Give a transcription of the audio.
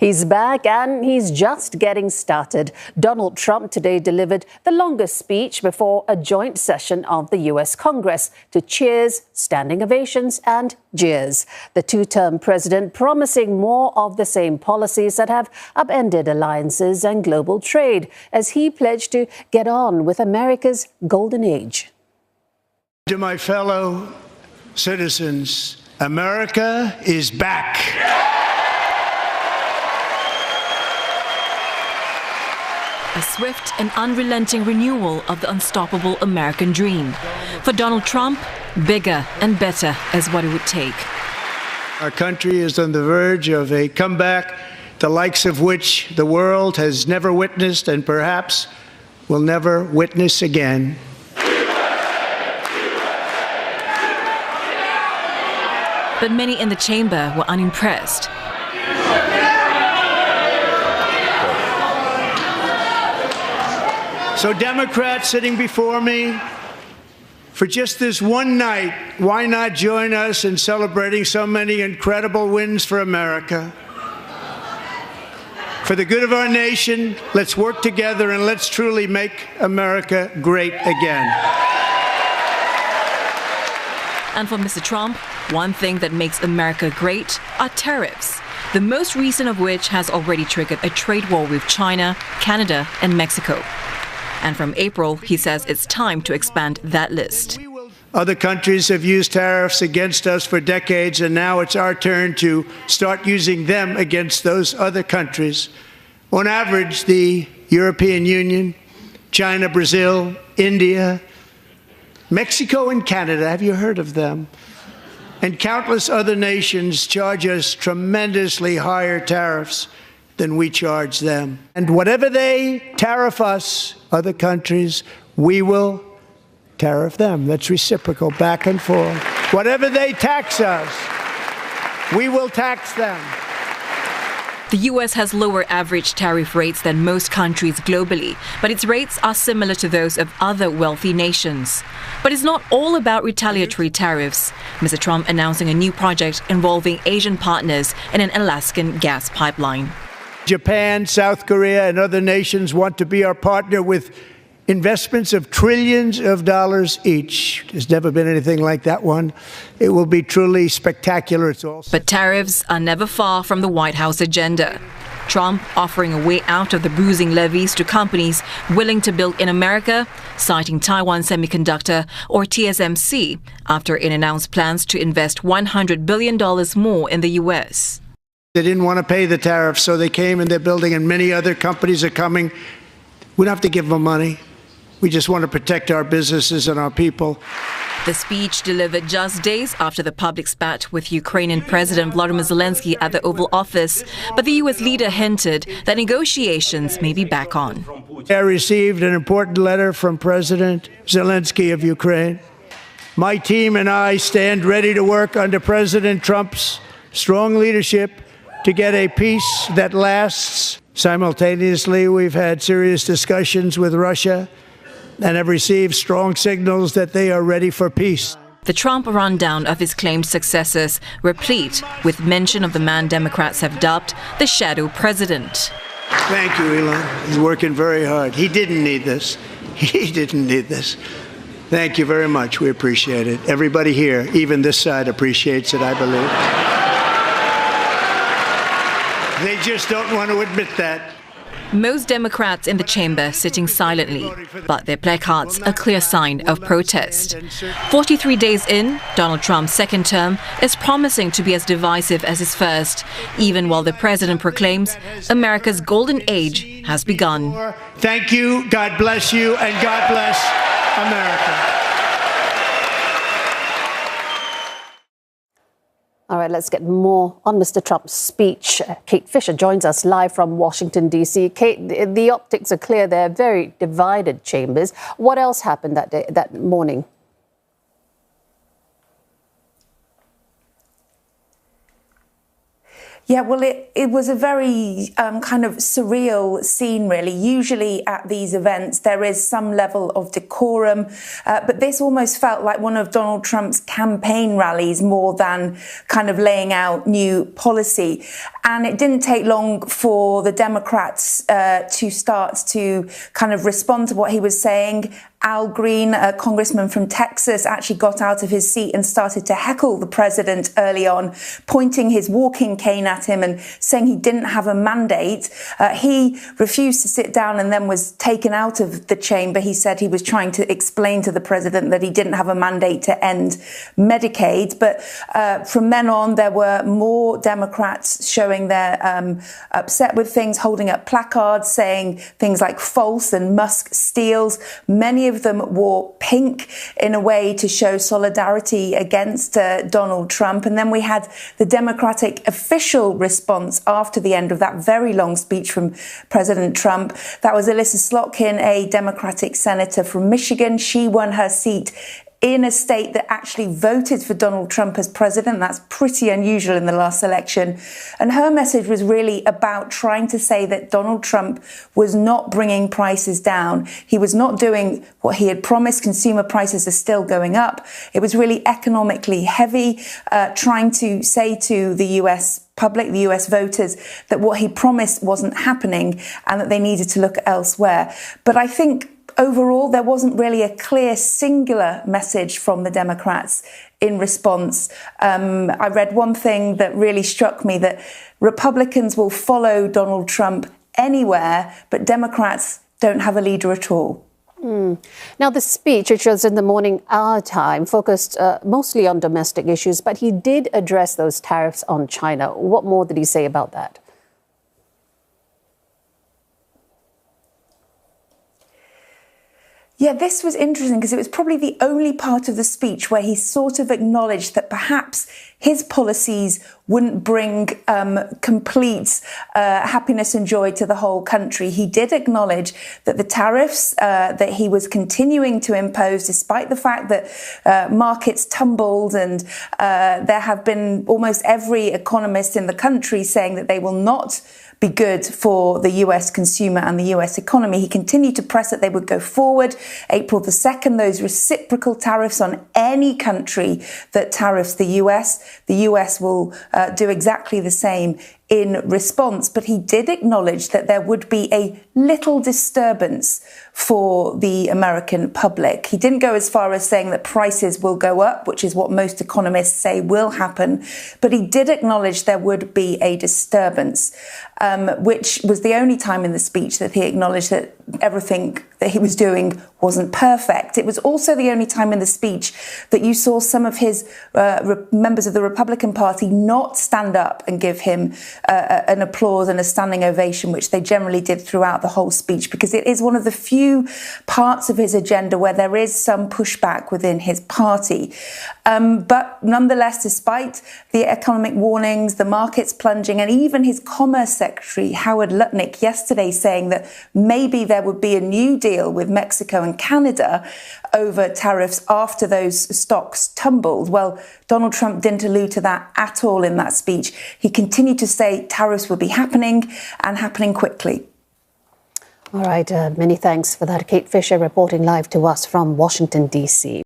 He's back and he's just getting started. Donald Trump today delivered the longest speech before a joint session of the U.S. Congress to cheers, standing ovations and jeers. The two-term president promising more of the same policies that have upended alliances and global trade as he pledged to get on with America's golden age. To my fellow citizens, America is back. A swift and unrelenting renewal of the unstoppable American dream. For Donald Trump, bigger and better is what it would take. Our country is on the verge of a comeback, the likes of which the world has never witnessed and perhaps will never witness again. But many in the chamber were unimpressed. So Democrats sitting before me, for just this one night, why not join us in celebrating so many incredible wins for America? For the good of our nation, let's work together and let's truly make America great again. And for Mr. Trump, one thing that makes America great are tariffs, the most recent of which has already triggered a trade war with China, Canada, and Mexico. And from April, he says it's time to expand that list. Other countries have used tariffs against us for decades, and now it's our turn to start using them against those other countries. On average, the European Union, China, Brazil, India, Mexico, and Canada, have you heard of them? And countless other nations charge us tremendously higher tariffs than we charge them. And whatever they tariff us, other countries, we will tariff them. That's reciprocal, back and forth. Whatever they tax us, we will tax them. The U.S. has lower average tariff rates than most countries globally, but its rates are similar to those of other wealthy nations. But it's not all about retaliatory tariffs. Mr. Trump announcing a new project involving Asian partners in an Alaskan gas pipeline. Japan, South Korea, and other nations want to be our partner with investments of trillions of dollars each. There's never been anything like that one. It will be truly spectacular. It's also. But tariffs are never far from the White House agenda. Trump offering a way out of the bruising levies to companies willing to build in America, citing Taiwan Semiconductor or TSMC after it announced plans to invest $100 billion more in the U.S. They didn't want to pay the tariffs, so they came and they're building, and many other companies are coming. We don't have to give them money. We just want to protect our businesses and our people. The speech delivered just days after the public spat with Ukrainian President Volodymyr Zelensky at the Oval Office, but the U.S. leader hinted that negotiations may be back on. I received an important letter from President Zelensky of Ukraine. My team and I stand ready to work under President Trump's strong leadership to get a peace that lasts. Simultaneously, we've had serious discussions with Russia and have received strong signals that they are ready for peace. The Trump rundown of his claimed successors replete with mention of the man Democrats have dubbed the shadow president. Thank you, Elon. He's working very hard. He didn't need this. He didn't need this. Thank you very much. We appreciate it. Everybody here, even this side, appreciates it, I believe. They just don't want to admit that. Most Democrats in the chamber sitting silently, but their placards a clear sign of protest. 43 days in, Donald Trump's second term is promising to be as divisive as his first, even while the president proclaims America's golden age has begun. Thank you, God bless you, and God bless America. All right, let's get more on Mr. Trump's speech. Kate Fisher joins us live from Washington, D.C. Kate, the optics are clear. They're very divided chambers. What else happened that morning? Yeah, well, it was a very kind of surreal scene, really. Usually at these events, there is some level of decorum, but this almost felt like one of Donald Trump's campaign rallies more than kind of laying out new policy. And it didn't take long for the Democrats to start to kind of respond to what he was saying. Al Green, a congressman from Texas, actually got out of his seat and started to heckle the president early on, pointing his walking cane at him and saying he didn't have a mandate. He refused to sit down and then was taken out of the chamber. He said he was trying to explain to the president that he didn't have a mandate to end Medicaid. But from then on, there were more Democrats showing their upset with things, holding up placards saying things like false and Musk steals. Many of them wore pink in a way to show solidarity against Donald Trump. And then we had the Democratic official response after the end of that very long speech from President Trump. That was Alyssa Slotkin, a Democratic senator from Michigan. She won her seat in a state that actually voted for Donald Trump as president. That's pretty unusual in the last election. And her message was really about trying to say that Donald Trump was not bringing prices down. He was not doing what he had promised. Consumer prices are still going up. It was really economically heavy, trying to say to the US public, the US voters, that what he promised wasn't happening and that they needed to look elsewhere. But I think overall, there wasn't really a clear, singular message from the Democrats in response. I read one thing that really struck me, that Republicans will follow Donald Trump anywhere, but Democrats don't have a leader at all. Now, the speech, which was in the morning our time, focused mostly on domestic issues, but he did address those tariffs on China. What more did he say about that? Yeah, this was interesting because it was probably the only part of the speech where he sort of acknowledged that perhaps his policies wouldn't bring complete happiness and joy to the whole country. He did acknowledge that the tariffs that he was continuing to impose, despite the fact that markets tumbled and there have been almost every economist in the country saying that they will not be good for the US consumer and the US economy. He continued to press that they would go forward. April the 2nd, those reciprocal tariffs on any country that tariffs the US will do exactly the same in response. But he did acknowledge that there would be a little disturbance for the American public. He didn't go as far as saying that prices will go up, which is what most economists say will happen. But he did acknowledge there would be a disturbance, which was the only time in the speech that he acknowledged that everything that he was doing wasn't perfect. It was also the only time in the speech that you saw some of his members of the Republican Party not stand up and give him an applause and a standing ovation, which they generally did throughout the whole speech, because it is one of the few parts of his agenda where there is some pushback within his party. But nonetheless, despite the economic warnings, the markets plunging, and even his Commerce Secretary, Howard Lutnick, yesterday saying that maybe there would be a new deal with Mexico and Canada over tariffs after those stocks tumbled. Well, Donald Trump didn't allude to that at all in that speech. He continued to say tariffs would be happening and happening quickly. All right, many thanks for that. Kate Fisher reporting live to us from Washington, D.C.